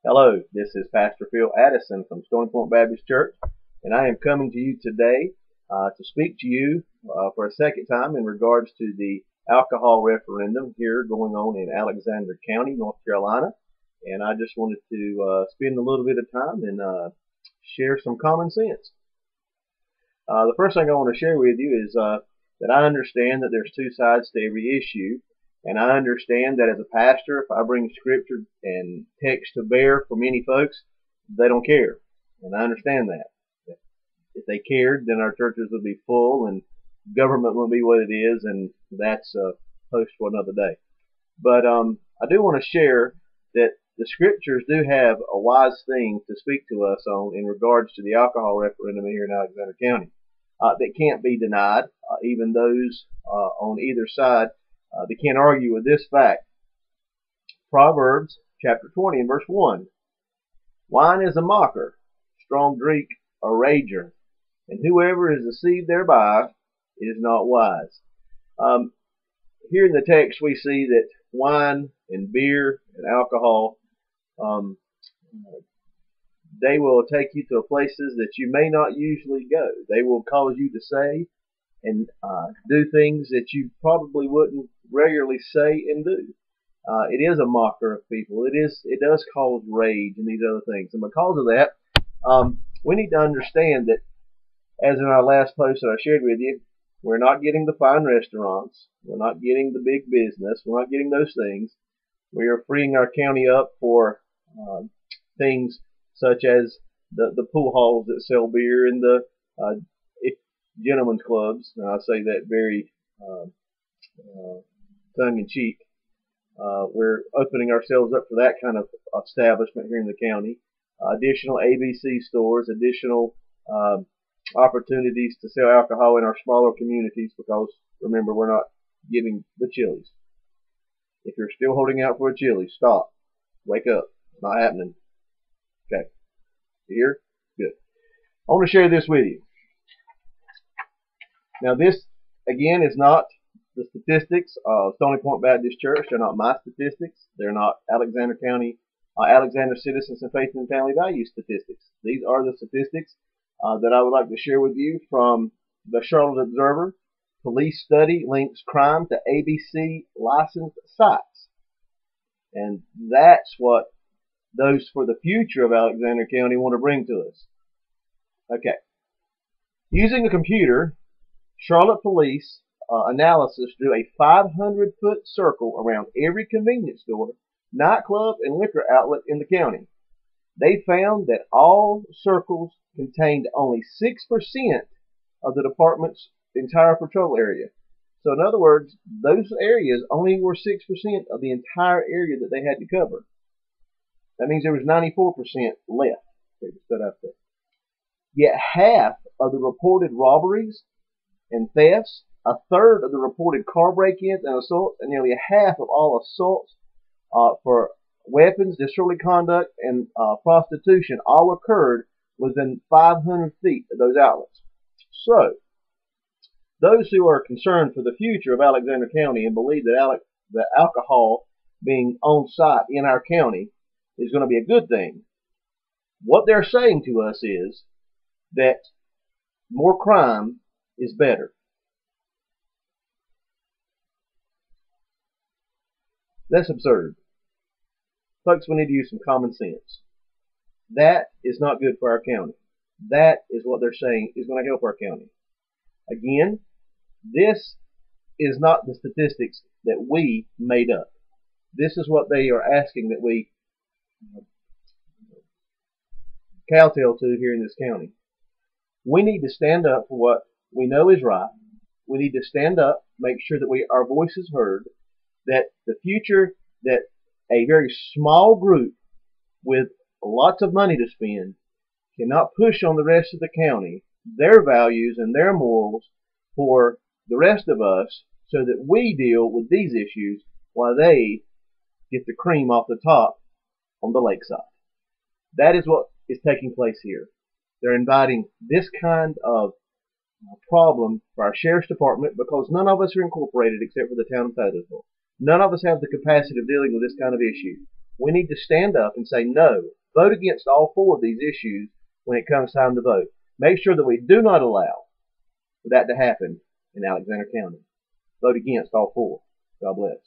Hello, this is Pastor Phil Addison from Stony Point Baptist Church, and I am coming to you today to speak to you for a second time in regards to the alcohol referendum here going on in Alexander County, North Carolina. And I just wanted to spend a little bit of time and share some common sense. The first thing I want to share with you is that I understand that there's two sides to every issue. And I understand that as a pastor, if I bring scripture and text to bear for many folks, they don't care. And I understand that. If they cared, then our churches would be full and government would be what it is, and that's a post for another day. But I do want to share that the scriptures do have a wise thing to speak to us on in regards to the alcohol referendum here in Alexander County that can't be denied. Even those on either side, they can't argue with this fact. Proverbs chapter 20 and verse 1. Wine is a mocker, strong drink a rager, and whoever is deceived thereby is not wise. Here in the text we see that wine and beer and alcohol, they will take you to places that you may not usually go. They will cause you to say and do things that you probably wouldn't regularly say and do. It is a mocker of people. It does cause rage and these other things. And because of that, we need to understand that, as in our last post that I shared with you, we're not getting the fine restaurants. We're not getting the big business. We're not getting those things. We are freeing our county up for things such as the pool halls that sell beer and the gentlemen's clubs. And I say that very tongue in cheek. We're opening ourselves up for that kind of establishment here in the county. Additional ABC stores, additional opportunities to sell alcohol in our smaller communities because, remember, we're not getting the Chili's. If you're still holding out for a Chili's, stop. Wake up. It's not happening. Okay. You hear? Good. I want to share this with you. Now, this, again, is not the statistics of Stony Point Baptist Church. They're not my statistics. They're not Alexander County, Alexander Citizens and Faith and Family Values statistics. These are the statistics that I would like to share with you from the Charlotte Observer. Police study links crime to ABC licensed sites. And that's what those for the future of Alexander County want to bring to us. Okay. Using a computer, Charlotte Police analysis drew a 500-foot circle around every convenience store, nightclub, and liquor outlet in the county. They found that all circles contained only 6% of the department's entire patrol area. So in other words, those areas only were 6% of the entire area that they had to cover. That means there was 94% left. They just put up there. Yet half of the reported robberies and thefts, a third of the reported car break-ins and assaults, and nearly half of all assaults for weapons, disorderly conduct, and prostitution all occurred within 500 feet of those outlets. So, those who are concerned for the future of Alexander County and believe that alcohol being on site in our county is going to be a good thing, what they're saying to us is that more crime is better. That's absurd. Folks, we need to use some common sense. That is not good for our county. That is what they're saying is going to help our county. Again, this is not the statistics that we made up. This is what they are asking that we kowtow to here in this county. We need to stand up for what we know is right. We need to stand up, make sure that our voice is heard, that the future, that a very small group with lots of money to spend cannot push on the rest of the county their values and their morals for the rest of us so that we deal with these issues while they get the cream off the top on the lakeside. That is what is taking place here. They're inviting this kind of problem for our sheriff's department because none of us are incorporated except for the town of Taylorsville. None of us have the capacity of dealing with this kind of issue. We need to stand up and say no. Vote against all four of these issues when it comes time to vote. Make sure that we do not allow for that to happen in Alexander County. Vote against all four. God bless.